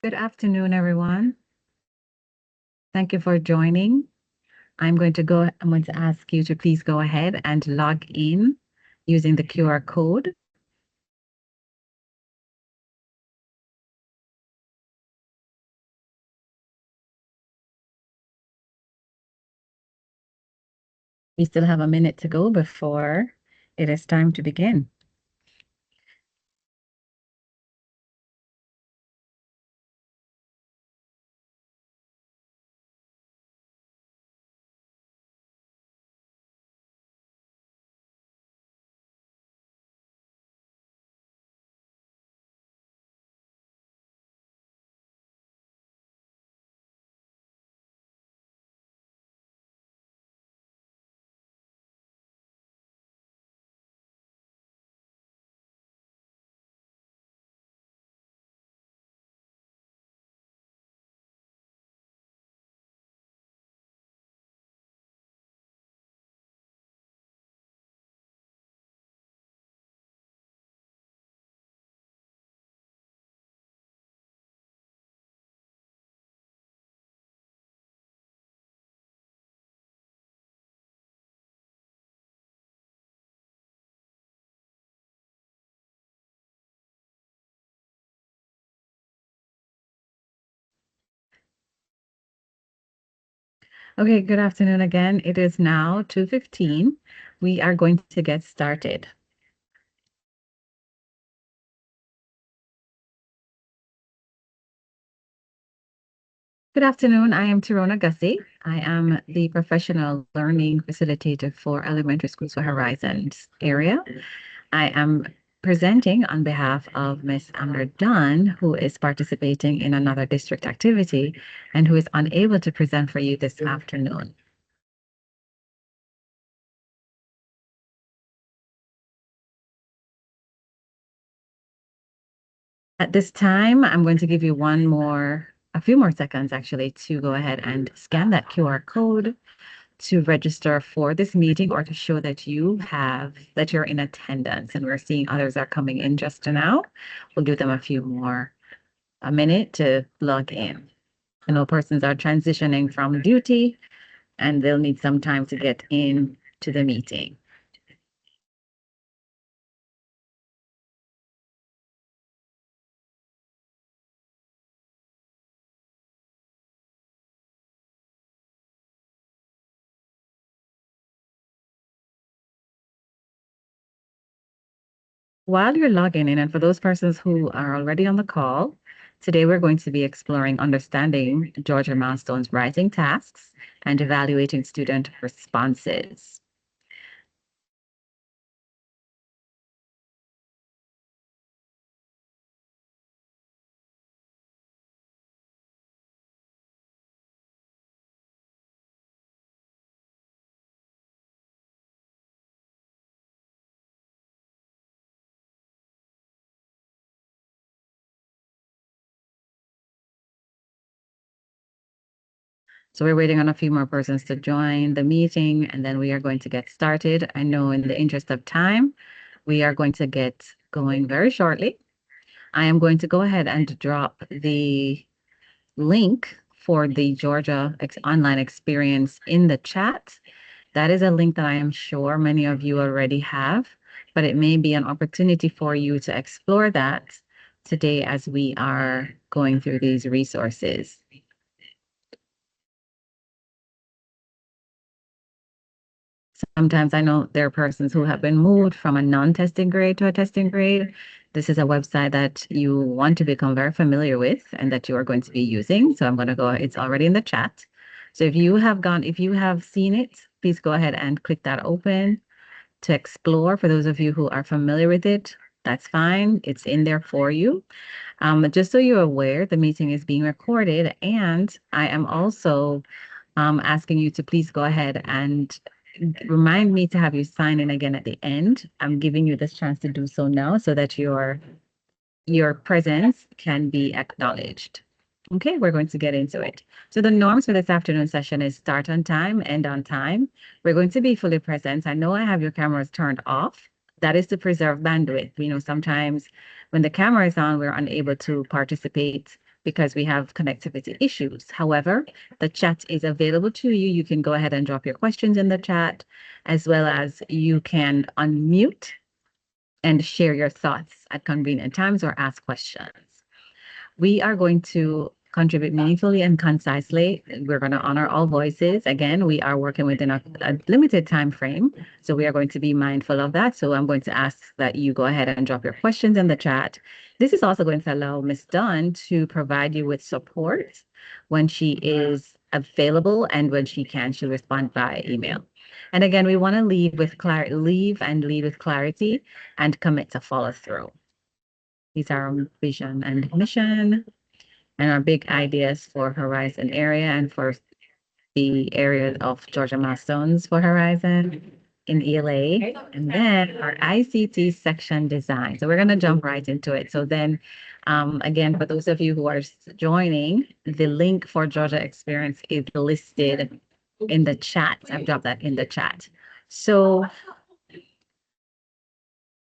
Good afternoon, everyone. Thank you for joining. I'm going to ask you to please go ahead and log in using the QR code. We still have a minute to go before it is time to begin. Okay, good afternoon again. It is now 2:15. We are going to get started. Good afternoon. I am Tirona Gussie. I am the professional learning facilitator for elementary schools for Horizons area. I am presenting on behalf of Miss Amber Dunn, who is participating in another district activity and who is unable to present for you this afternoon. At this time, I'm going to give you a few more seconds actually, to go ahead and scan that QR code to register for this meeting or to show that you're in attendance. And we're seeing others are coming in just now. We'll give them a minute to log in. I know persons are transitioning from duty and they'll need some time to get in to the meeting. While you're logging in, and for those persons who are already on the call, today we're going to be exploring understanding Georgia Milestones writing tasks and evaluating student responses. So we're waiting on a few more persons to join the meeting, and then we are going to get started. I know in the interest of time, we are going to get going very shortly. I am going to go ahead and drop the link for the Georgia online experience in the chat. That is a link that I am sure many of you already have, but it may be an opportunity for you to explore that today as we are going through these resources. Sometimes I know there are persons who have been moved from a non-testing grade to a testing grade. This is a website that you want to become very familiar with and that you are going to be using. So I'm going to go, it's already in the chat. So if you have seen it, please go ahead and click that open to explore. For those of you who are familiar with it, that's fine. It's in there for you. Just so you're aware, the meeting is being recorded, and I am also asking you to please go ahead and remind me to have you sign in again at the end. I'm giving you this chance to do so now so that your presence can be acknowledged. Okay, we're going to get into it. So the norms for this afternoon session is start on time, end on time. We're going to be fully present. I know I have your cameras turned off. That is to preserve bandwidth. We know sometimes when the camera is on, we're unable to participate because we have connectivity issues. However, the chat is available to you. You can go ahead and drop your questions in the chat, as well as you can unmute and share your thoughts at convenient times or ask questions. We are going to contribute meaningfully and concisely. We're going to honor all voices. Again, we are working within a limited time frame, so we are going to be mindful of that. So I'm going to ask that you go ahead and drop your questions in the chat. This is also going to allow Ms. Dunn to provide you with support when she is available, and when she can, she'll respond by email. And again, we want to leave and lead with clarity and commit to follow through. These are our vision and mission and our big ideas for Horizon area and for the area of Georgia milestones for Horizon in ELA. And then our ICT section design. So we're going to jump right into it. So then, again, for those of you who are joining, the link for Georgia Experience is listed in the chat. I've dropped that in the chat. So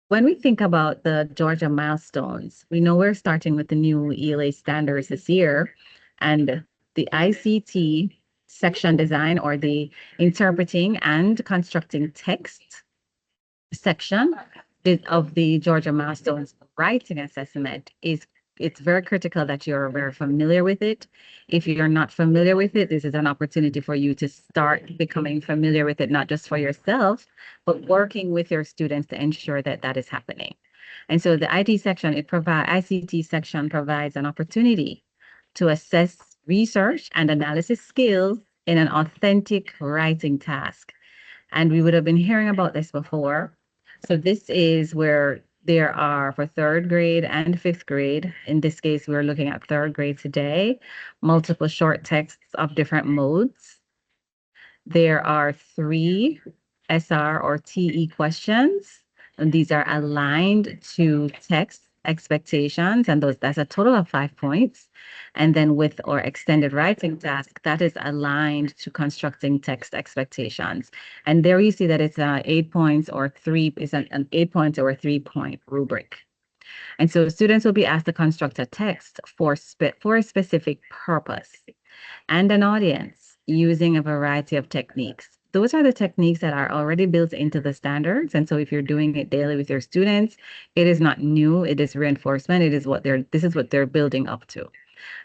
when we think about the Georgia milestones, we know we're starting with the new ELA standards this year, and the ICT section design, or the interpreting and constructing text section of the Georgia milestones writing assessment is, it's very critical that you're very familiar with it. If you're not familiar with it, this is an opportunity for you to start becoming familiar with it, not just for yourself, but working with your students to ensure that that is happening. And so the ICT section provides an opportunity to assess research and analysis skills in an authentic writing task. And we would have been hearing about this before. So this is where there are, for third grade and fifth grade, in this case, we're looking at third grade today, multiple short texts of different modes. There are 3 SR or TE questions, and these are aligned to text expectations, and that's a total of 5 points. And then with or extended writing task, that is aligned to constructing text expectations. And there you see that it's 8 points or 3 is an 8 points or a 3-point rubric. And so students will be asked to construct a text for a specific purpose and an audience using a variety of techniques. Those are the techniques that are already built into the standards. And so if you're doing it daily with your students, it is not new, it is reinforcement. This is what they're building up to.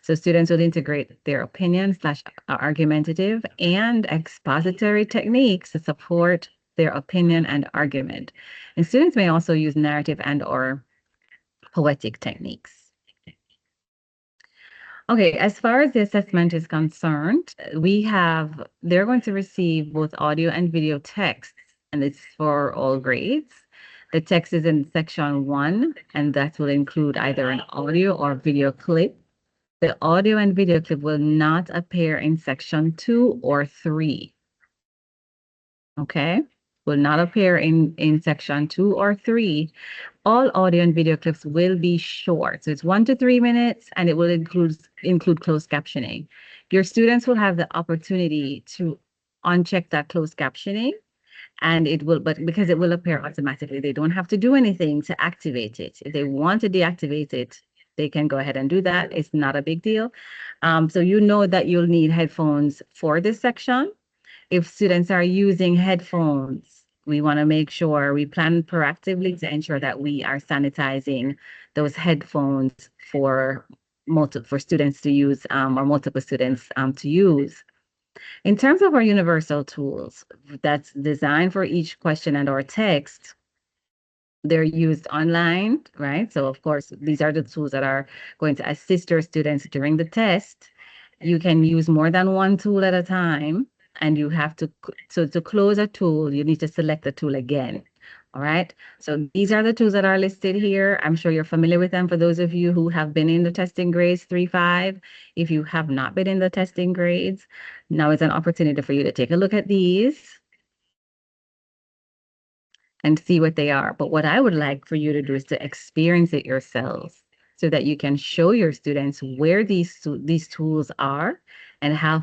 So students will integrate their opinion slash argumentative and expository techniques to support their opinion and argument. And students may also use narrative and or poetic techniques. Okay, as far as the assessment is concerned, they're going to receive both audio and video texts, and it's for all grades. The text is in section 1, and that will include either an audio or video clip. The audio and video clip will not appear in section 2 or 3. Okay, will not appear in section 2 or 3. All audio and video clips will be short. So it's 1 to 3 minutes, and it will include closed captioning. Your students will have the opportunity to uncheck that closed captioning, and but because it will appear automatically, they don't have to do anything to activate it. If they want to deactivate it, they can go ahead and do that. It's not a big deal. So you know that you'll need headphones for this section. If students are using headphones, we want to make sure we plan proactively to ensure that we are sanitizing those headphones for students to use, or multiple students to use. In terms of our universal tools that's designed for each question and or text, they're used online, right? So of course, these are the tools that are going to assist your students during the test. You can use more than one tool at a time, and you have to close a tool, you need to select the tool again. All right. So these are the tools that are listed here. I'm sure you're familiar with them for those of you who have been in the testing grades 3-5. If you have not been in the testing grades, now is an opportunity for you to take a look at these and see what they are. But what I would like for you to do is to experience it yourselves so that you can show your students where these tools are and how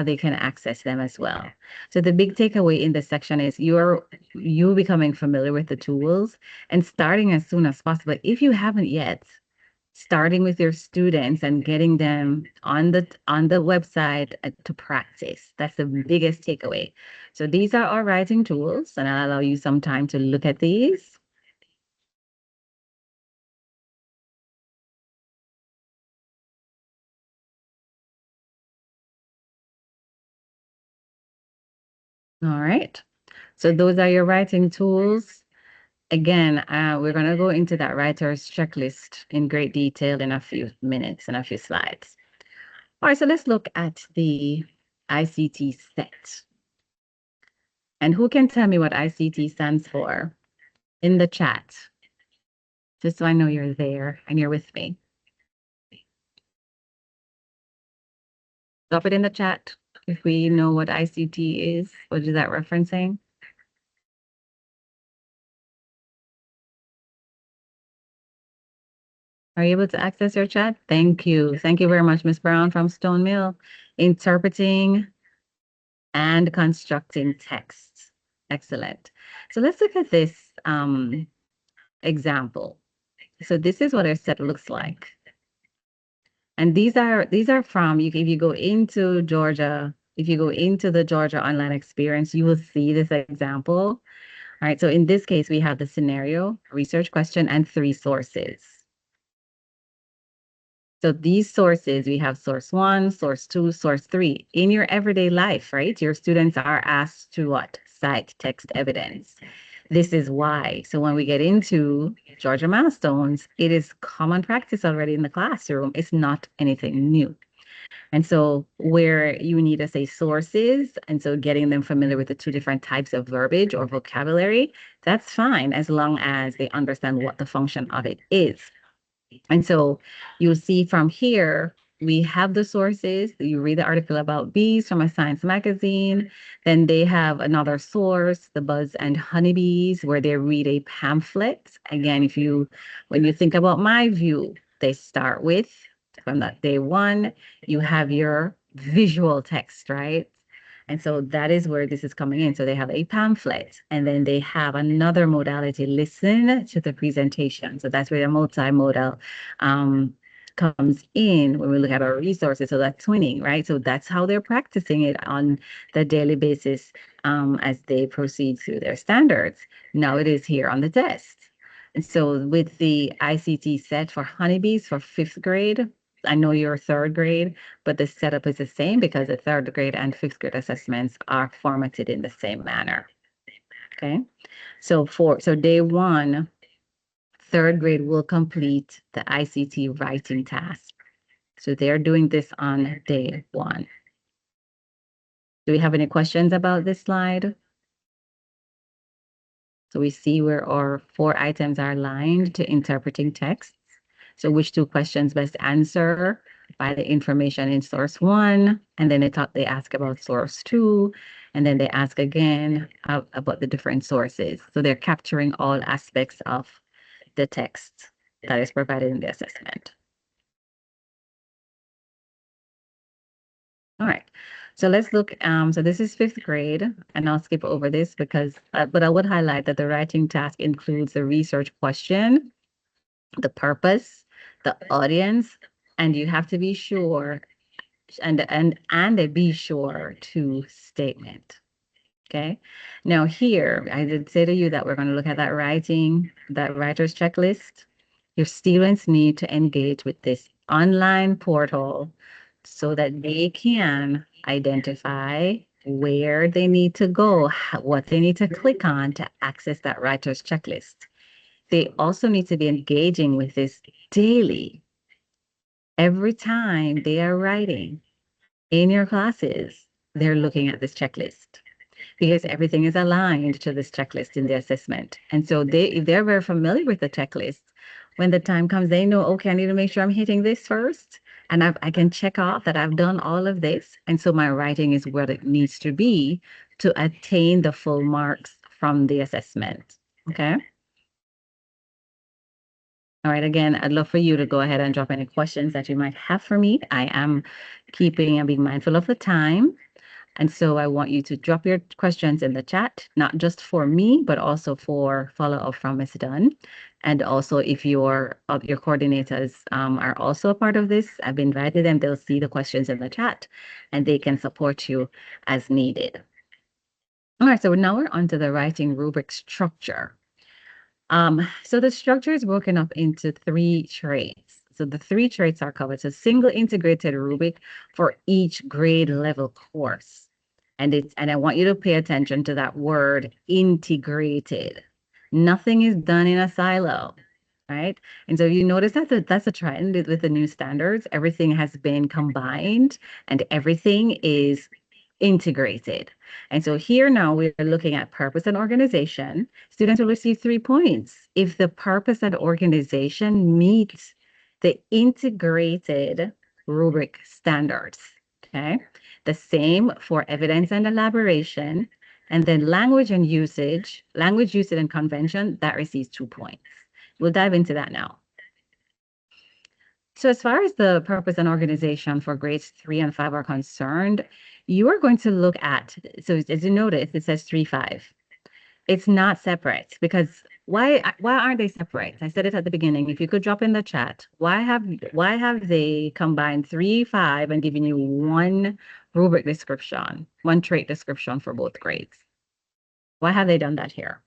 they can access them as well. So the big takeaway in this section is you becoming familiar with the tools and starting as soon as possible. If you haven't yet, starting with your students and getting them on the website to practice. That's the biggest takeaway. So these are our writing tools, and I'll allow you some time to look at these. All right. So those are your writing tools. Again, we're going to go into that writer's checklist in great detail in a few minutes and a few slides. All right, so let's look at the ICT set. And who can tell me what ICT stands for in the chat? Just so I know you're there and you're with me. Drop it in the chat if we know what ICT is. What is that referencing? Are you able to access your chat? Thank you. Thank you very much, Miss Brown from Stone Mill. Interpreting and constructing text. Excellent. So let's look at this example. So this is what our set looks like. And these are from if you go into Georgia, if you go into the Georgia Online Experience, you will see this example. All right, so in this case, we have the scenario, research question, and 3 sources. So these sources, we have source 1, source 2, source 3. In your everyday life, right? Your students are asked to what? Cite text evidence. This is why. So when we get into Georgia milestones, it is common practice already in the classroom. It's not anything new. And so where you need to say sources, and so getting them familiar with the 2 different types of verbiage or vocabulary, that's fine as long as they understand what the function of it is. And so you'll see from here, we have the sources. You read the article about bees from a science magazine. Then they have another source, the Buzz and Honeybees, where they read a pamphlet. Again, when you think about my view, they start with, from that day 1, you have your visual text, right? And so that is where this is coming in. So they have a pamphlet, and then they have another modality, listen to the presentation. So that's where the multimodal comes in when we look at our resources. So that's twinning, right? So that's how they're practicing it on the daily basis as they proceed through their standards. Now it is here on the test. And so with the ICT set for honeybees for 5th grade, I know you're 3rd grade, but the setup is the same because the 3rd grade and 5th grade assessments are formatted in the same manner. Okay. So day 1, 3rd grade will complete the ICT writing task. So they're doing this on day 1. Do we have any questions about this slide? So we see where our 4 items are aligned to interpreting texts. So which 2 questions best answer by the information in source 1, and then they ask about source 2, and then they ask again about the different sources. So they're capturing all aspects of the text that is provided in the assessment. All right. So let's look, so this is 5th grade, and I'll skip over this because, but I would highlight that the writing task includes the research question, the purpose, the audience, and you have to be sure and a be sure to statement. Okay. Now here, I did say to you that we're going to look at that writer's checklist. Your students need to engage with this online portal so that they can identify where they need to go, what they need to click on to access that writer's checklist. They also need to be engaging with this daily. Every time they are writing in your classes, they're looking at this checklist because everything is aligned to this checklist in the assessment. And so if they're very familiar with the checklist, when the time comes, they know, okay, I need to make sure I'm hitting this first. And I can check off that I've done all of this. And so my writing is where it needs to be to attain the full marks from the assessment. Okay. All right, again, I'd love for you to go ahead and drop any questions that you might have for me. I am keeping and being mindful of the time. And so I want you to drop your questions in the chat, not just for me, but also for follow-up from Ms. Dunn. And also, if your coordinators are also a part of this, I've invited them. They'll see the questions in the chat, and they can support you as needed. All right, so now we're on to the writing rubric structure. So the structure is broken up into three traits. So the three traits are covered. So single integrated rubric for each grade level course. And I want you to pay attention to that word integrated. Nothing is done in a silo, right? And so you notice that that's a trend with the new standards. Everything has been combined and everything is integrated. And so here now we're looking at purpose and organization. Students will receive 3 points if the purpose and organization meets the integrated rubric standards. Okay. The same for evidence and elaboration. And then language usage and convention, that receives 2 points. We'll dive into that now. So as far as the purpose and organization for grades 3 and 5 are concerned, you are going to look at, so as you notice, it says 3, 5. It's not separate because why aren't they separate? I said it at the beginning. If you could drop in the chat, why have they combined 3, 5 and given you one rubric description, one trait description for both grades? Why have they done that here?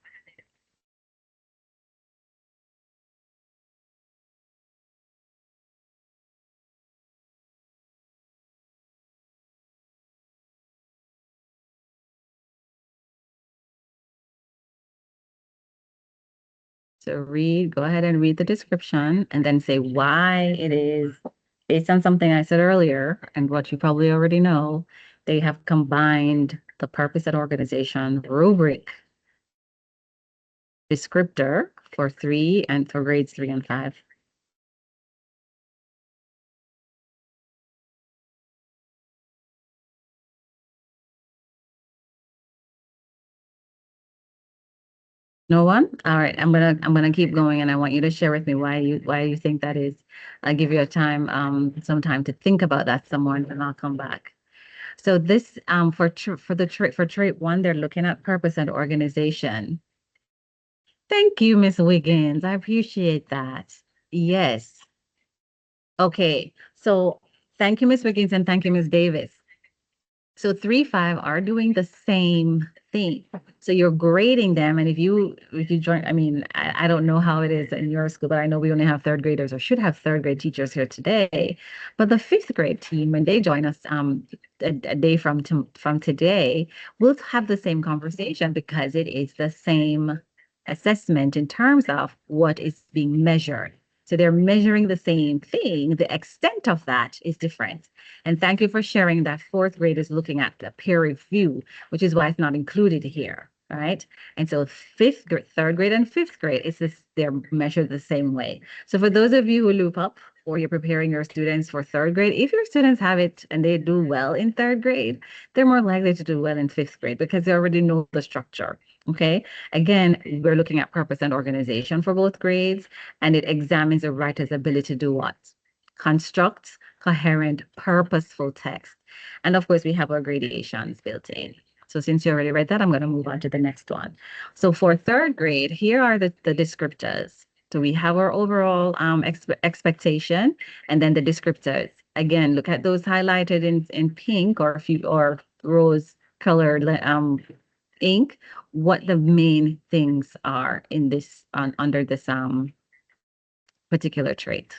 So go ahead and read the description and then say why it is based on something I said earlier and what you probably already know. They have combined the purpose and organization rubric descriptor for grades 3 and 5. No one? All right, I'm gonna keep going and I want you to share with me why you think that is. I'll give you some time to think about that someone and I'll come back. So this for trait 1, they're looking at purpose and organization. Thank you, Miss Wiggins. I appreciate that. Yes. Okay. So thank you, Miss Wiggins, and thank you, Miss Davis. So 3, 5 are doing the same thing. So you're grading them, and if you join, I mean, I don't know how it is in your school, but I know we only have third graders or should have third grade teachers here today. But the fifth grade team, when they join us a day from today, we'll have the same conversation because it is the same assessment in terms of what is being measured. So they're measuring the same thing. The extent of that is different. And thank you for sharing that fourth grade is looking at the peer review, which is why it's not included here, right? And so third grade and fifth grade, they're measured the same way. So for those of you who loop up or you're preparing your students for third grade, if your students have it and they do well in third grade, they're more likely to do well in fifth grade because they already know the structure. Okay. Again, we're looking at purpose and organization for both grades, and it examines a writer's ability to do what? Construct coherent, purposeful text. And of course, we have our gradations built in. So since you already read that, I'm going to move on to the next one. So for third grade, here are the descriptors. So we have our overall expectation and then the descriptors. Again, look at those highlighted in pink or rose colored ink, what the main things are in this under this particular trait.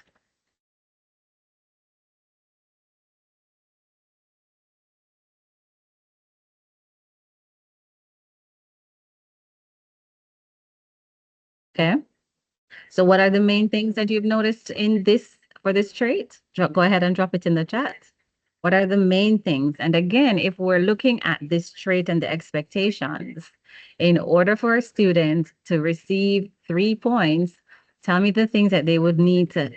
Okay. So what are the main things that you've noticed for this trait? Go ahead and drop it in the chat. What are the main things? And again, if we're looking at this trait and the expectations, in order for a student to receive 3 points, tell me the things that they would need to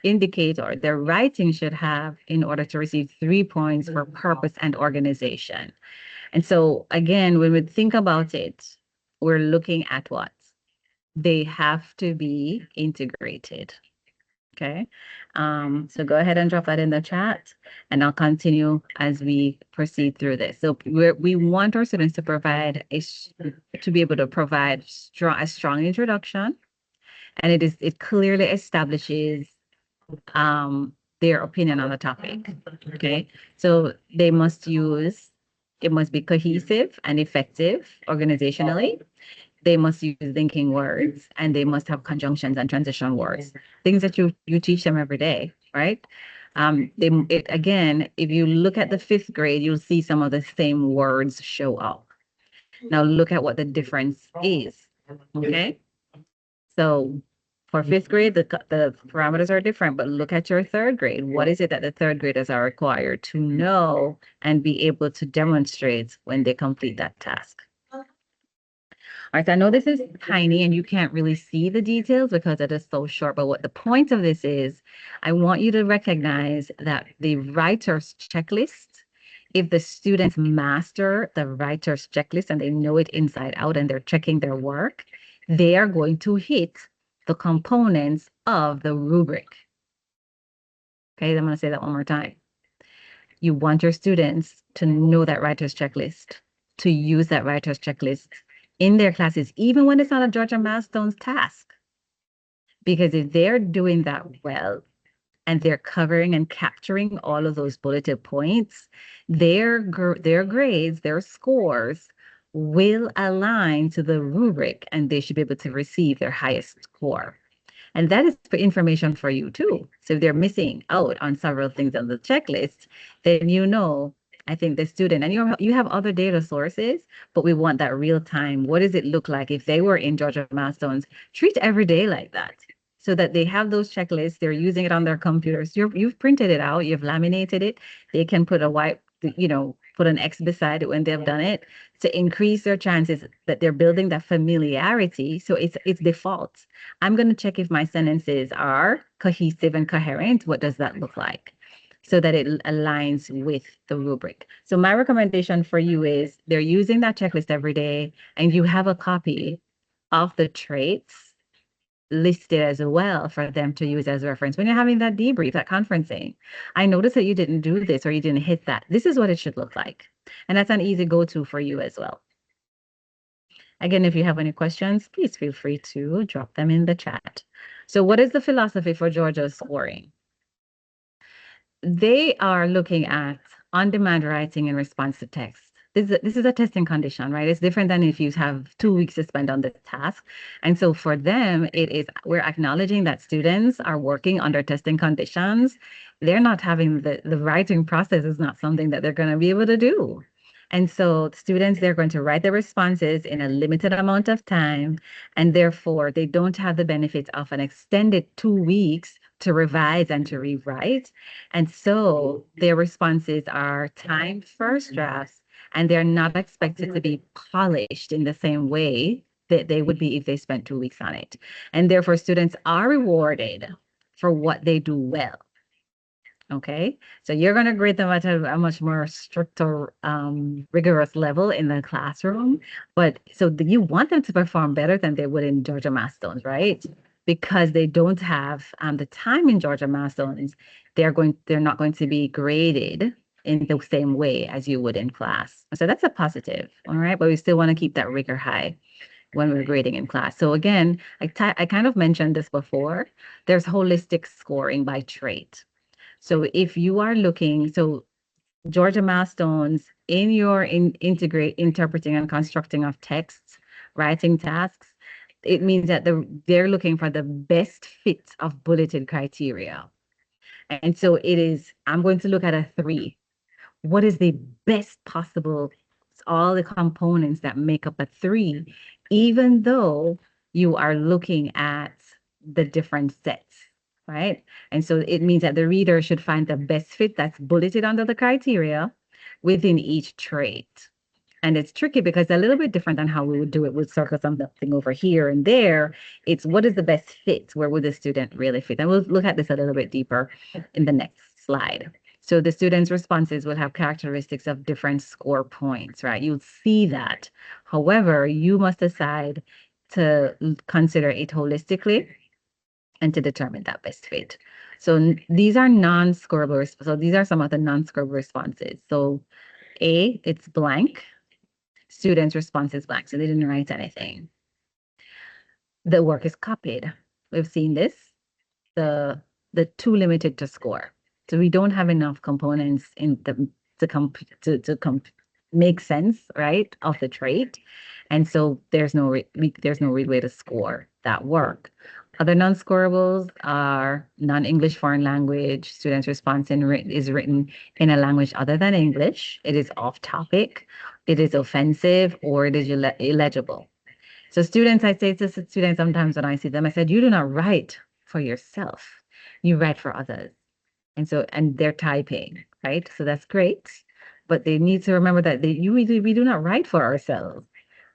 indicate or their writing should have in order to receive 3 points for purpose and organization. And so again, when we think about it, we're looking at what? They have to be integrated. Okay. So go ahead and drop that in the chat and I'll continue as we proceed through this. So we want our students to to be able to provide a strong introduction. And it clearly establishes their opinion on the topic. Okay. So it must be cohesive and effective organizationally. They must use linking words and they must have conjunctions and transition words, things that you teach them every day, right? Again, if you look at the fifth grade, you'll see some of the same words show up. Now look at what the difference is. Okay. So for fifth grade, the parameters are different, but look at your third grade. What is it that the third graders are required to know and be able to demonstrate when they complete that task? All right, so I know this is tiny and you can't really see the details because it is so short, but what the point of this is, I want you to recognize that the writer's checklist, if the students master the writer's checklist and they know it inside out and they're checking their work, they are going to hit the components of the rubric. Okay, I'm going to say that one more time. You want your students to know that writer's checklist, to use that writer's checklist in their classes, even when it's not a Georgia Milestones task. Because if they're doing that well and they're covering and capturing all of those bulleted points, their grades, their scores will align to the rubric and they should be able to receive their highest score. And that is for information for you too. So if they're missing out on several things on the checklist, then I think the student, and you have other data sources, but we want that real time. What does it look like if they were in Georgia Milestones? Treat every day like that so that they have those checklists. They're using it on their computers. You've printed it out. You've laminated it. They can put put an X beside it when they've done it to increase their chances that they're building that familiarity. So it's default. I'm going to check if my sentences are cohesive and coherent. What does that look like? So that it aligns with the rubric. So my recommendation for you is they're using that checklist every day and you have a copy of the traits listed as well for them to use as reference when you're having that debrief, that conferencing. I noticed that you didn't do this or you didn't hit that. This is what it should look like. And that's an easy go-to for you as well. Again, if you have any questions, please feel free to drop them in the chat. So what is the philosophy for Georgia's scoring? They are looking at on-demand writing in response to text. This is a testing condition, right? It's different than if you have 2 weeks to spend on this task. And so for them, we're acknowledging that students are working under testing conditions. They're not having the writing process is not something that they're going to be able to do. And so students, they're going to write their responses in a limited amount of time, and therefore they don't have the benefit of an extended 2 weeks to revise and to rewrite. And so their responses are timed first drafts, and they're not expected to be polished in the same way that they would be if they spent 2 weeks on it. And therefore, students are rewarded for what they do well. Okay, so you're going to grade them at a much more stricter, rigorous level in the classroom. But so you want them to perform better than they would in Georgia Milestones, right? Because they don't have the time in Georgia Milestones, they're not going to be graded in the same way as you would in class. So that's a positive, all right? But we still want to keep that rigor high when we're grading in class. So again, I kind of mentioned this before. There's holistic scoring by trait. So if you are looking, so Georgia Milestones in your integrate interpreting and constructing of texts, writing tasks, it means that they're looking for the best fit of bulleted criteria. And so I'm going to look at a 3. What is the best possible, all the components that make up a 3, even though you are looking at the different sets, right? And so it means that the reader should find the best fit that's bulleted under the criteria within each trait. And it's tricky because it's a little bit different than how we would do it. We'd circle something over here and there. It's what is the best fit? Where would the student really fit? And we'll look at this a little bit deeper in the next slide. So the students' responses will have characteristics of different score points, right? You'll see that. However, you must decide to consider it holistically and to determine that best fit. So these are non-scorable. So these are some of the non-scorable responses. So A, it's blank. Students' response is blank, so they didn't write anything. The work is copied. we've seen this, the too limited to score. So we don't have enough components in the to comp make sense, right, of the trait. And so there's no real way to score that work. Other non-scorables are non-English foreign language. Students' response is written in a language other than English. It is off topic. It is offensive, or it is illegible. So students, I say to students sometimes when I see them, I said, you do not write for yourself. You write for others. And so, and they're typing, right? So that's great. But they need to remember that we do not write for ourselves.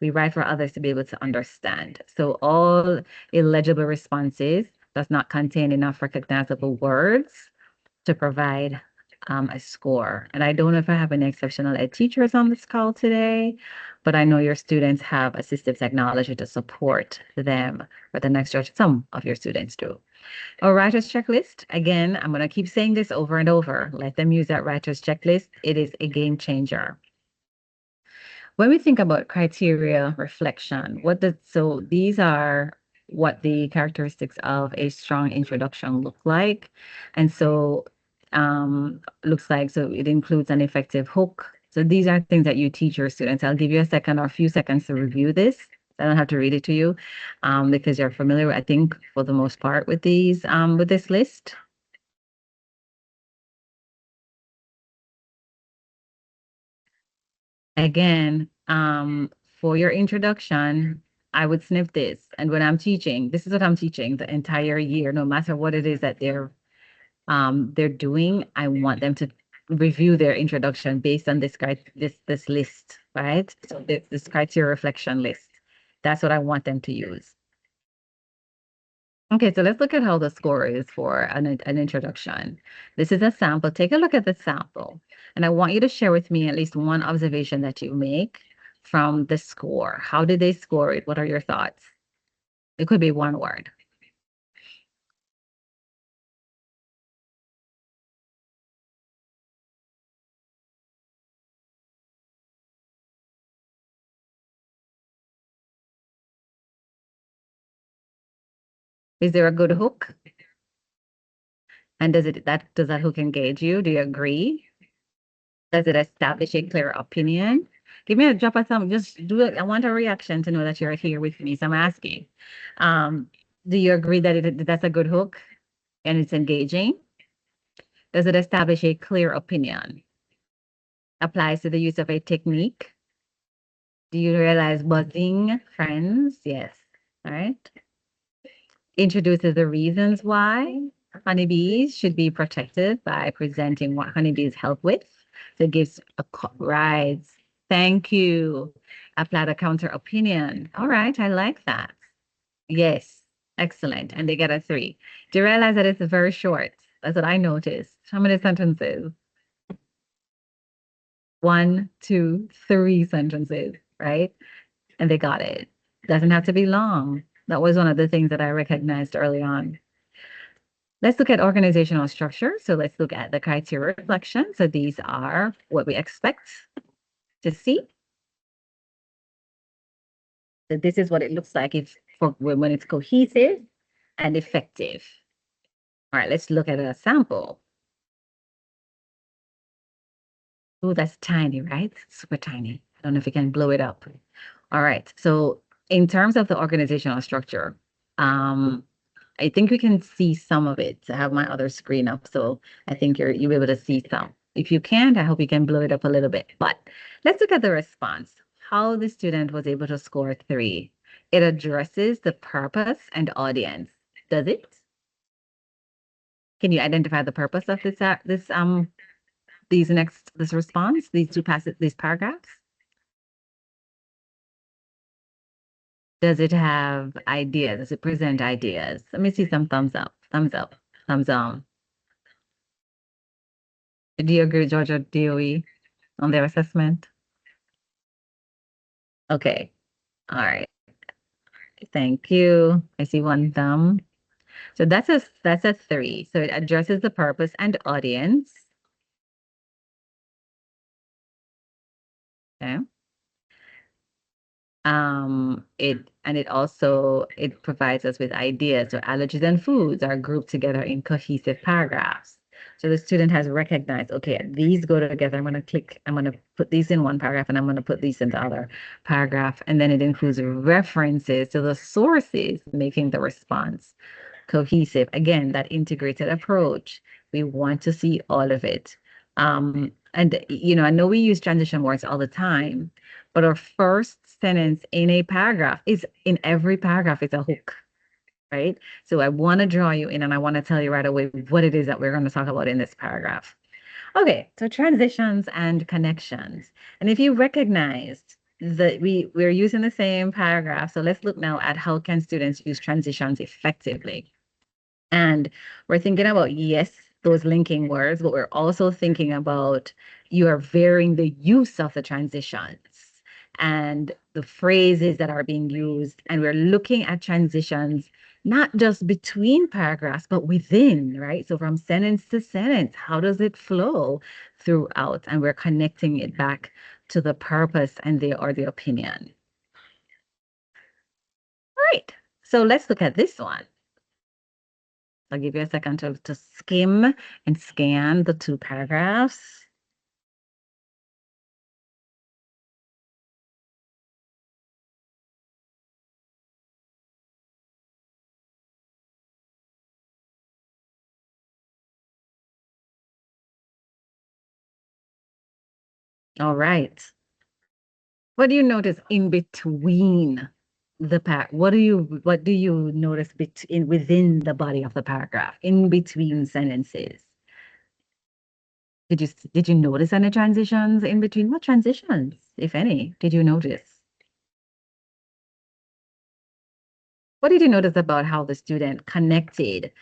We write for others to be able to understand. So all illegible responses does not contain enough recognizable words to provide a score. And I don't know if I have any exceptional ed teachers on this call today, but I know your students have assistive technology to support them for the next year. Some of your students do. A writer's checklist. Again, I'm going to keep saying this over and over. Let them use that writer's checklist. It is a game changer. When we think about criteria reflection, so these are what the characteristics of a strong introduction look like. And so looks like, so it includes an effective hook. So these are things that you teach your students. I'll give you a second or a few seconds to review this. I don't have to read it to you because you're familiar, I think, for the most part with with this list. Again, for your introduction, I would snip this. And when I'm teaching, this is what I'm teaching the entire year, no matter what it is that they're doing. I want them to review their introduction based on this list, right? So this criteria reflection list. That's what I want them to use. Okay, so let's look at how the score is for an introduction. This is a sample. Take a look at the sample. And I want you to share with me at least one observation that you make from the score. How did they score it? What are your thoughts? It could be one word. Is there a good hook? And does that hook engage you? Do you agree? Does it establish a clear opinion? Give me a drop of thumb. Just do it. I want a reaction to know that you're here with me. So I'm asking. Um, do you agree that that's a good hook and it's engaging? Does it establish a clear opinion? Applies to the use of a technique? Do you realize buzzing friends? Yes. All right. Introduces the reasons why honeybees should be protected by presenting what honeybees help with. So it gives rides. Thank you. Apply the counter opinion. All right, I like that. Yes, excellent. And they get a 3. Do you realize that it's very short? That's what I noticed. How many sentences? 1, 2, 3 sentences, right? And they got it. Doesn't have to be long. That was one of the things that I recognized early on. Let's look at organizational structure. So let's look at the criteria reflection. So these are what we expect to see. So this is what it looks like if for when it's cohesive and effective. All right, let's look at a sample. Oh, that's tiny, right? Super tiny. I don't know if you can blow it up. All right. So in terms of the organizational structure, I think we can see some of it. I have my other screen up, so I think you'll be able to see some. If you can't, I hope you can blow it up a little bit. But let's look at the response. How the student was able to score 3. It addresses the purpose and audience. Does it? Can you identify the purpose of this response, these paragraphs? Does it have ideas? Does it present ideas? Let me see some thumbs up, thumbs up, thumbs down. Do you agree with Georgia DOE on their assessment? Okay. All right. Thank you. I see one thumb. So that's a 3. So it addresses the purpose and audience. Okay. It also it provides us with ideas. So allergies and foods are grouped together in cohesive paragraphs. So the student has recognized, okay, these go together. I'm going to put these in one paragraph and I'm going to put these in the other paragraph. And then it includes references to the sources, making the response cohesive. Again, that integrated approach. We want to see all of it. I know we use transition words all the time, but our first sentence in a paragraph is in every paragraph is a hook, right? So I want to draw you in and I want to tell you right away what it is that we're going to talk about in this paragraph. Okay, so transitions and connections. And if you recognized that we're using the same paragraph, so let's look now at how can students use transitions effectively. And we're thinking about, yes, those linking words, but we're also thinking about you are varying the use of the transitions and the phrases that are being used. And we're looking at transitions not just between paragraphs, but within, right? So from sentence to sentence, how does it flow throughout? And we're connecting it back to the purpose and the opinion. All right. So let's look at this one. I'll give you a second to skim and scan the two paragraphs. All right. What do you notice in between the what do you notice within the body of the paragraph, in between sentences? Did you notice any transitions in between? What transitions, if any, did you notice? What did you notice about how the student connected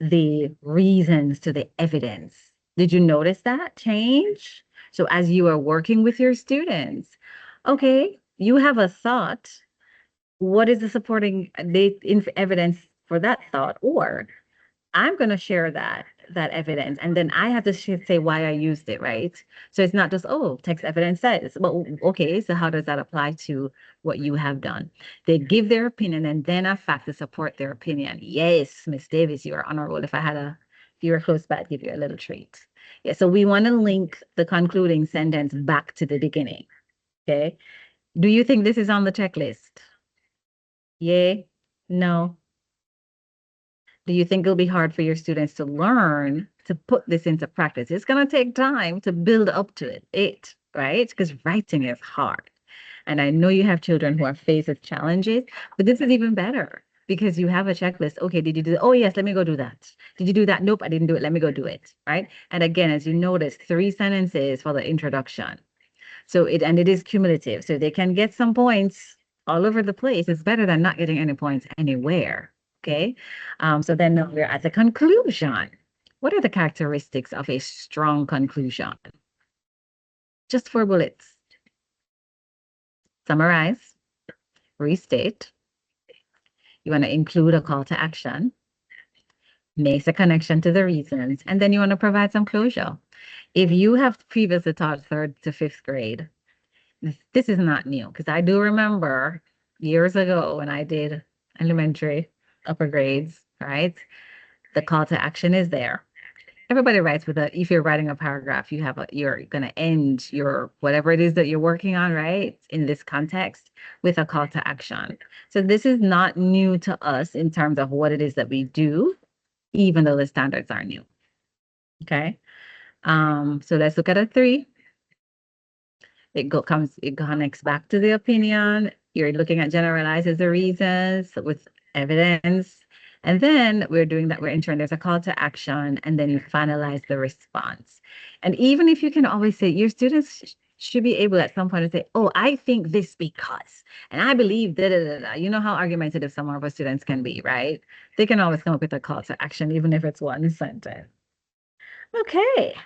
the reasons to the evidence? Did you notice that change? So as you are working with your students, okay, you have a thought. What is the supporting evidence for that thought? Or I'm going to share that evidence, and then I have to say why I used it, right? So it's not just, oh, text evidence says, but okay, so how does that apply to what you have done? They give their opinion and then a fact to support their opinion. Yes, Miss Davis, you are honorable. If you were close by, I'd give you a little treat. Yeah, so we want to link the concluding sentence back to the beginning. Okay. Do you think this is on the checklist? Yay? No? Do you think it'll be hard for your students to learn to put this into practice? It's going to take time to build up to it, right? Because writing is hard. And I know you have children who are faced with challenges, but this is even better because you have a checklist. Okay, did you do that? Oh, yes, let me go do that. Did you do that? Nope, I didn't do it. Let me go do it, right? And again, as you notice, 3 sentences for the introduction. And it is cumulative. So they can get some points all over the place. It's better than not getting any points anywhere. Okay. So then we're at the conclusion. What are the characteristics of a strong conclusion? Just 4 bullets. Summarize, restate. You want to include a call to action, makes a connection to the reasons, and then you want to provide some closure. If you have previously taught 3rd to 5th grade, this is not new because I do remember years ago when I did elementary, upper grades, right? The call to action is there. Everybody writes if you're writing a paragraph, you're going to end your whatever it is that you're working on, right? In this context with a call to action. So this is not new to us in terms of what it is that we do, even though the standards are new. Okay. So let's look at a 3. It connects back to the opinion. You're looking at generalizes the reasons with evidence. And then we're entering, there's a call to action, and then you finalize the response. And even if you can always say, your students should be able at some point to say, oh, I think this because, and I believe da da da da. You know how argumentative some of our students can be, right? They can always come up with a call to action, even if it's one sentence. Okay.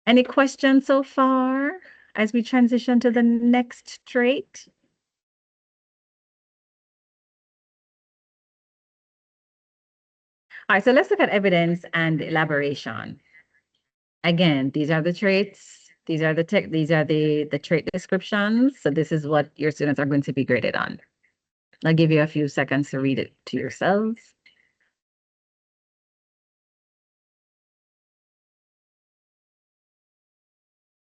Any questions so far as we transition to the next trait? All right, so let's look at evidence and elaboration. Again, these are the traits These are the trait descriptions. So this is what your students are going to be graded on. I'll give you a few seconds to read it to yourselves.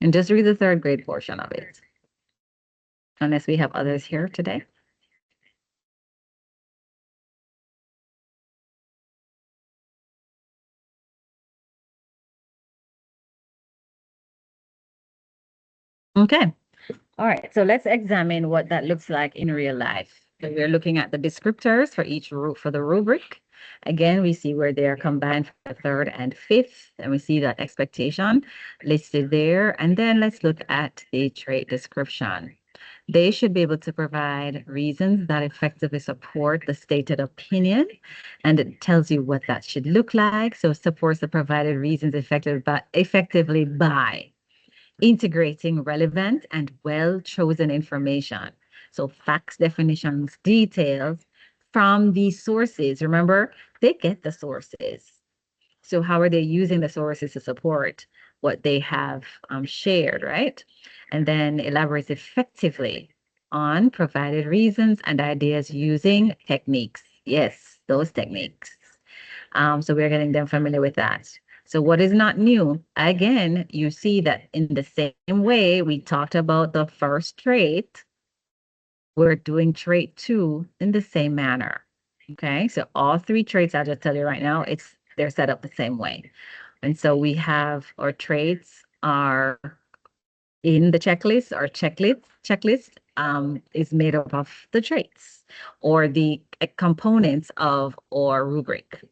And just read the third grade portion of it, unless we have others here today. Okay. All right. So let's examine what that looks like in real life. So we're looking at the descriptors for each for the rubric. Again, we see where they are combined for the third and fifth, and we see that expectation listed there. And then let's look at the trait description. They should be able to provide reasons that effectively support the stated opinion, and it tells you what that should look like. So supports the provided reasons effectively by integrating relevant and well-chosen information. So facts, definitions, details from these sources. Remember, they get the sources. So how are they using the sources to support what they have shared, right? And then elaborates effectively on provided reasons and ideas using techniques. Yes, those techniques. So we're getting them familiar with that. So what is not new? Again, you see that in the same way we talked about the first trait, we're doing trait two in the same manner. Okay, so all three traits, I'll just tell you right now, they're set up the same way. And so we have our traits are in the checklist. Our checklist is made up of the traits or the components of our rubric,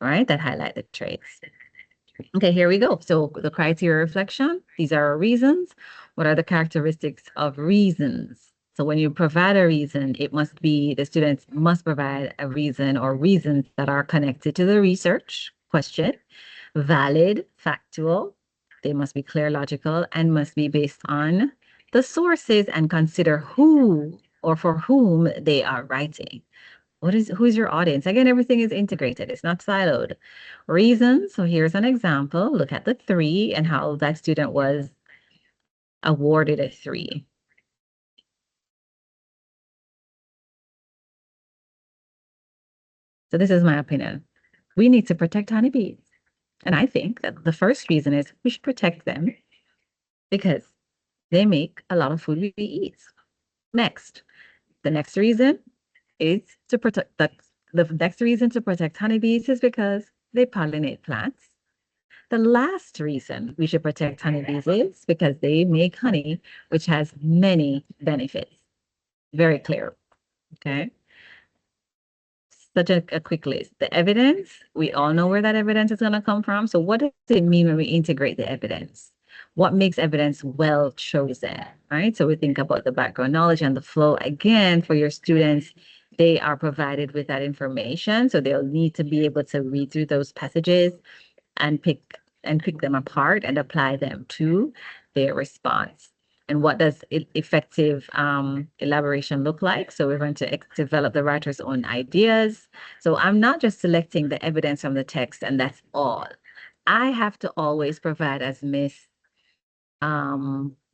right? That highlight the traits. Okay, here we go. So the criteria reflection, these are our reasons. What are the characteristics of reasons? So when you provide a reason, the students must provide a reason or reasons that are connected to the research question, valid, factual. They must be clear, logical, and must be based on the sources and consider who or for whom they are writing. Who's your audience? Again, everything is integrated. It's not siloed. Reasons. So here's an example. Look at the 3 and how that student was awarded a 3. So this is my opinion. We need to protect honeybees. And I think that the first reason is we should protect them because they make a lot of food we eat. Next, the next reason is to protect the next reason to protect honeybees is because they pollinate plants. The last reason we should protect honeybees is because they make honey, which has many benefits. Very clear. Okay. Such a quick list. The evidence, we all know where that evidence is going to come from. So what does it mean when we integrate the evidence? What makes evidence well chosen, right? So we think about the background knowledge and the flow. Again, for your students, they are provided with that information. So they'll need to be able to read through those passages and pick them apart and apply them to their response. And what does effective elaboration look like? So we're going to develop the writer's own ideas. So I'm not just selecting the evidence from the text and that's all. I have to always provide, as Miss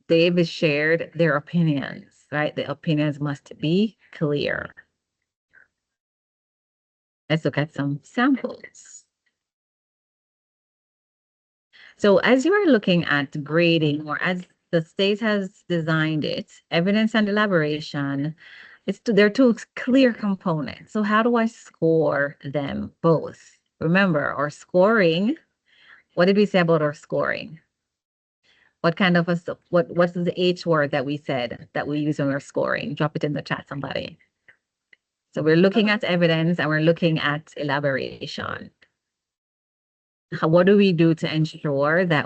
Davis shared, their opinions, right? The opinions must be clear. Let's look at some samples. So as you are looking at grading or as the state has designed it, evidence and elaboration, they're two clear components. So how do I score them both? Remember, our scoring, what did we say about our scoring? What kind of what's the H word that we said that we use when we're scoring? Drop it in the chat, somebody. So we're looking at evidence and we're looking at elaboration. What do we do to ensure that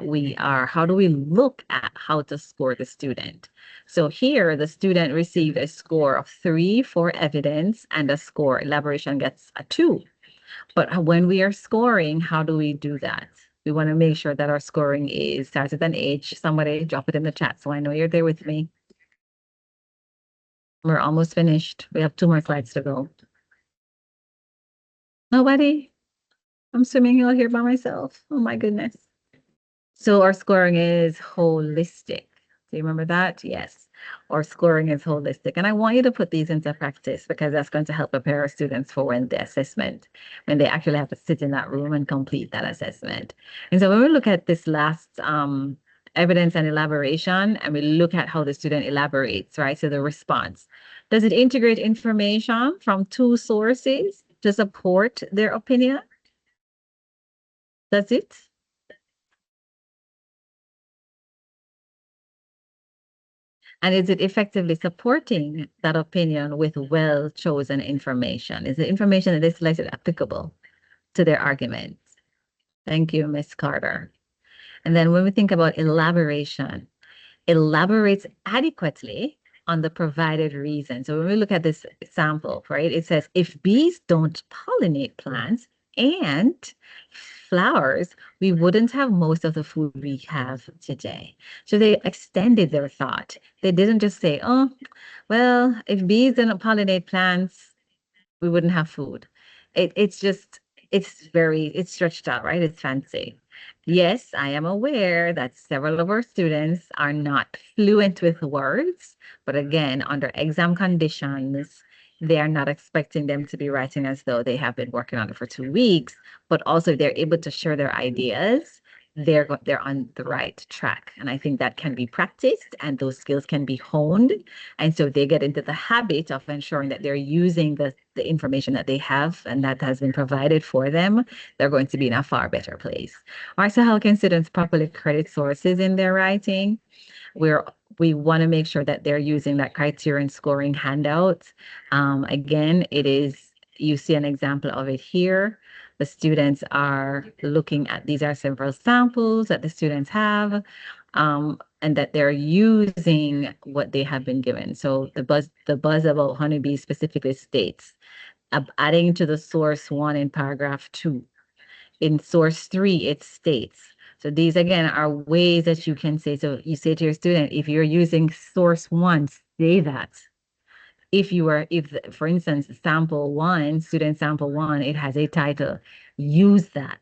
how do we look at how to score the student? So here, the student received a score of 3 for evidence and a score elaboration gets a 2. But when we are scoring, how do we do that? We want to make sure that our scoring starts with an H. Somebody drop it in the chat so I know you're there with me. We're almost finished. We have 2 more slides to go. Nobody? I'm swimming out here by myself. Oh my goodness. So our scoring is holistic. Do you remember that? Yes. Our scoring is holistic. And I want you to put these into practice because that's going to help prepare our students for when the assessment, when they actually have to sit in that room and complete that assessment. And so when we look at this last evidence and elaboration, and we look at how the student elaborates, right? So the response. Does it integrate information from two sources to support their opinion? That's it? And is it effectively supporting that opinion with well-chosen information? Is the information that they selected applicable to their argument? Thank you, Ms. Carter. And then when we think about elaboration, elaborates adequately on the provided reason. So when we look at this sample, right, it says if bees don't pollinate plants and flowers, we wouldn't have most of the food we have today. So they extended their thought. They didn't just say, oh, well, if bees didn't pollinate plants, we wouldn't have food. It's just it's stretched out, right? It's fancy. Yes, I am aware that several of our students are not fluent with words, but again, under exam conditions, they are not expecting them to be writing as though they have been working on it for 2 weeks, but also if they're able to share their ideas, they're on the right track. And I think that can be practiced and those skills can be honed. And so they get into the habit of ensuring that they're using the information that they have and that has been provided for them. They're going to be in a far better place. All right, so how can students properly credit sources in their writing? We're we want to make sure that they're using that criterion scoring handout. Again, it is, you see an example of it here. The students are looking at, these are several samples that the students have, and that they're using what they have been given. So the buzz about honeybees specifically states, adding to the source one in paragraph 2. In source 3, it states. So these again are ways that you can say, so you say to your student, if you're using source 1, say that. For instance, sample 1, student sample 1, it has a title, use that.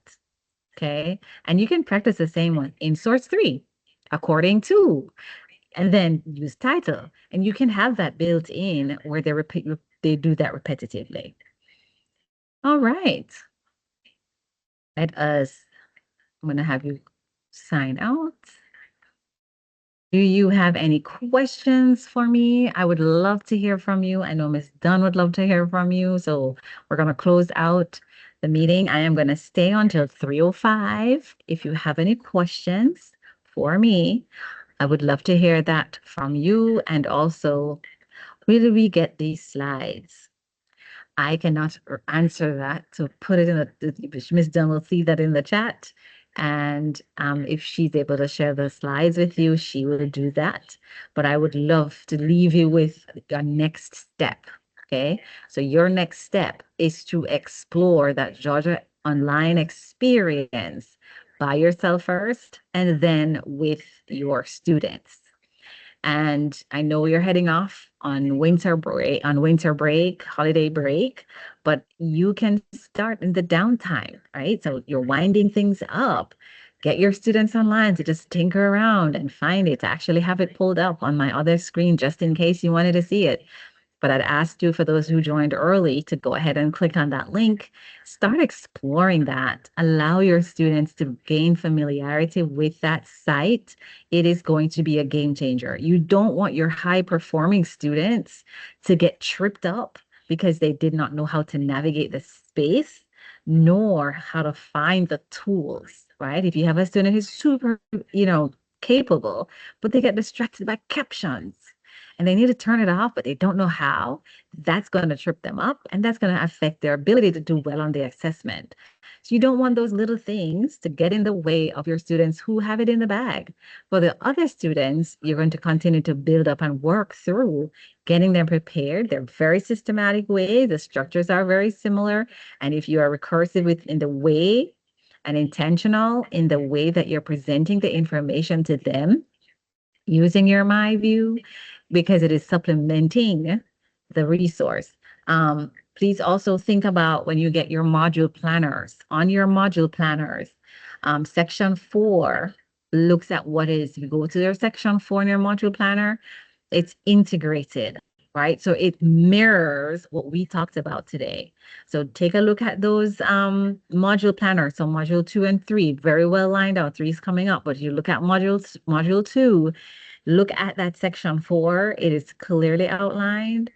Okay. And you can practice the same one in source 3, according to, and then use title. And you can have that built in where they do that repetitively. All right. Let us, I'm going to have you sign out. Do you have any questions for me? I would love to hear from you. I know Miss Dunn would love to hear from you. So we're going to close out the meeting. I am going to stay until 3:05. If you have any questions for me, I would love to hear that from you. And also, where do we get these slides? I cannot answer that. So put it in the, Miss Dunn will see that in the chat. And if she's able to share the slides with you, she will do that. But I would love to leave you with your next step. Okay. So your next step is to explore that Georgia online experience by yourself first and then with your students. And I know you're heading off on winter break, holiday break, but you can start in the downtime, right? So you're winding things up. Get your students online to just tinker around and find it, to actually have it pulled up on my other screen just in case you wanted to see it. But I'd ask you, for those who joined early, to go ahead and click on that link. Start exploring that. Allow your students to gain familiarity with that site. It is going to be a game changer. You don't want your high performing students to get tripped up because they did not know how to navigate the space nor how to find the tools, right? If you have a student who's super, capable, but they get distracted by captions and they need to turn it off, but they don't know how, that's going to trip them up and that's going to affect their ability to do well on the assessment. So you don't want those little things to get in the way of your students who have it in the bag. For the other students, you're going to continue to build up and work through getting them prepared. They're very systematic ways. The structures are very similar. And if you are recursive within the way and intentional in the way that you're presenting the information to them, using your my view because it is supplementing the resource. Please also think about when you get your module planners, on your module planners, section 4, looks at what is, if you go to their section 4 in your module planner, it's integrated, right? So it mirrors what we talked about today. So take a look at those module planners. So module 2 and 3, very well lined out. 3 is coming up, but you look at module 2, look at that section 4. It is clearly outlined.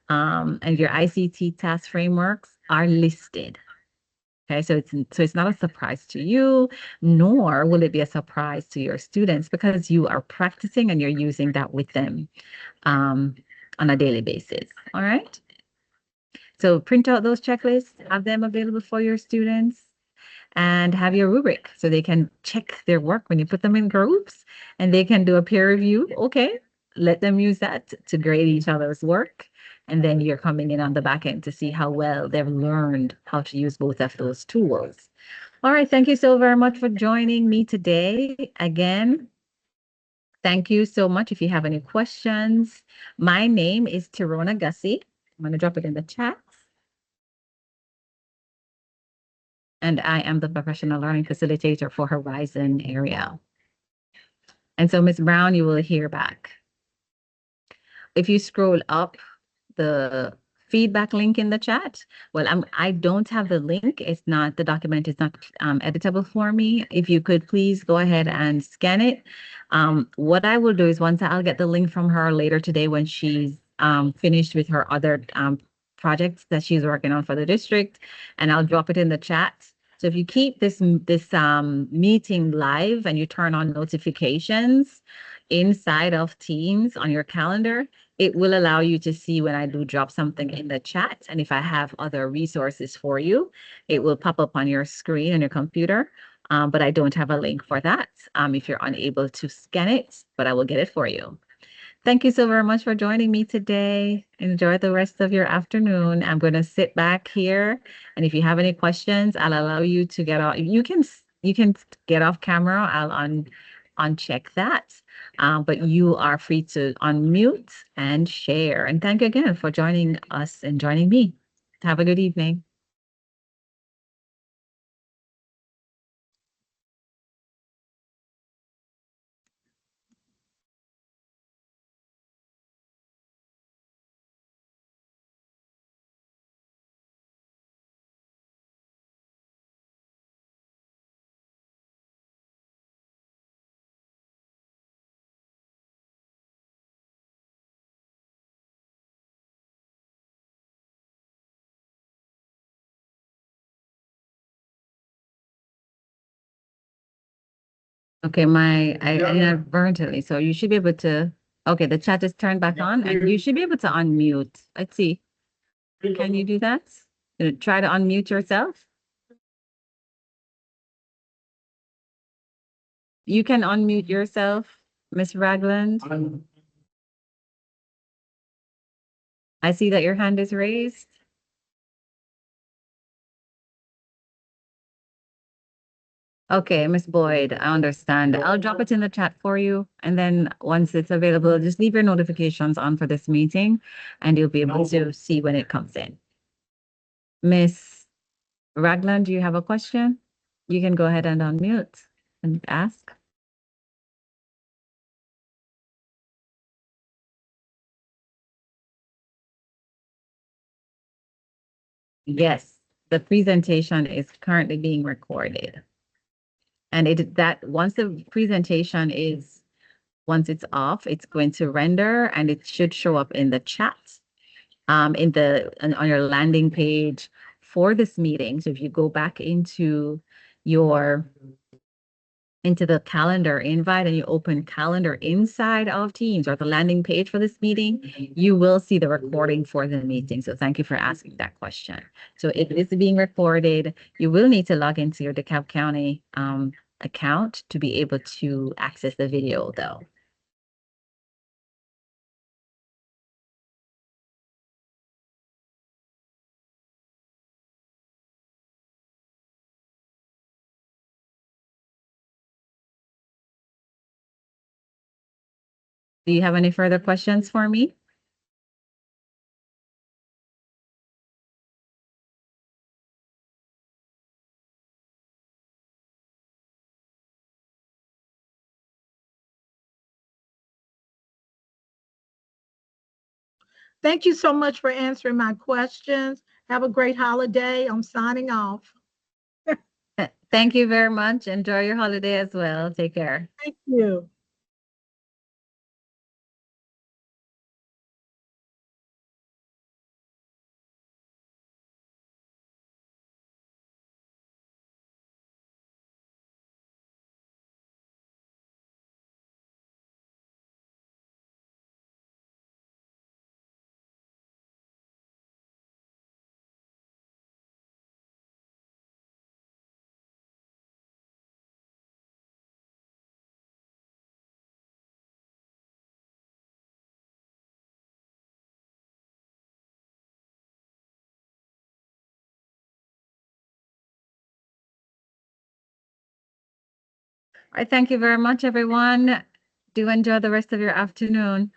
And your ICT task frameworks are listed. Okay, so it's not a surprise to you, nor will it be a surprise to your students because you are practicing and you're using that with them um, on a daily basis. All right. So print out those checklists, have them available for your students, and have your rubric so they can check their work when you put them in groups and they can do a peer review. Okay, let them use that to grade each other's work. And then you're coming in on the back end to see how well they've learned how to use both of those tools. All right, thank you so very much for joining me today. Again, thank you so much. If you have any questions, my name is Tirona Gussie. I'm going to drop it in the chat. And I am the professional learning facilitator for Horizon area. And so, Ms. Brown, you will hear back. If you scroll up the feedback link in the chat, well, I don't have the link. It's not, the document is not editable for me. If you could please go ahead and scan it. What I will do is once I'll get the link from her later today when she's finished with her other projects that she's working on for the district, and I'll drop it in the chat. So if you keep this meeting live and you turn on notifications inside of Teams on your calendar, it will allow you to see when I do drop something in the chat. And if I have other resources for you, it will pop up on your screen on your computer. But I don't have a link for that if you're unable to scan it, but I will get it for you. Thank you so very much for joining me today. Enjoy the rest of your afternoon. I'm going to sit back here, and if you have any questions, I'll allow you to get off. You can get off camera. I'll uncheck that, but you are free to unmute and share. And thank you again for joining us and joining me. Have a good evening. Okay, I inadvertently, so you should be able to. Okay, the chat is turned back on, and you should be able to unmute. Let's see. Can you do that? Try to unmute yourself. You can unmute yourself, Miss Ragland. I see that your hand is raised. Okay, Miss Boyd, I understand. I'll drop it in the chat for you. And then once it's available, just leave your notifications on for this meeting and you'll be able to see when it comes in. Miss Ragland, do you have a question? You can go ahead and unmute and ask. Yes, the presentation is currently being recorded. And once the presentation is, once it's off, it's going to render and it should show up in the chat, on your landing page for this meeting. So if you go back into the calendar invite and you open calendar inside of Teams or the landing page for this meeting, you will see the recording for the meeting. So thank you for asking that question. So it is being recorded. You will need to log into your DeKalb County account to be able to access the video though. Do you have any further questions for me? Thank you so much for answering my questions. Have a great holiday. I'm signing off. Thank you very much. Enjoy your holiday as well. Take care. Thank you. All right, thank you very much, everyone. Do enjoy the rest of your afternoon.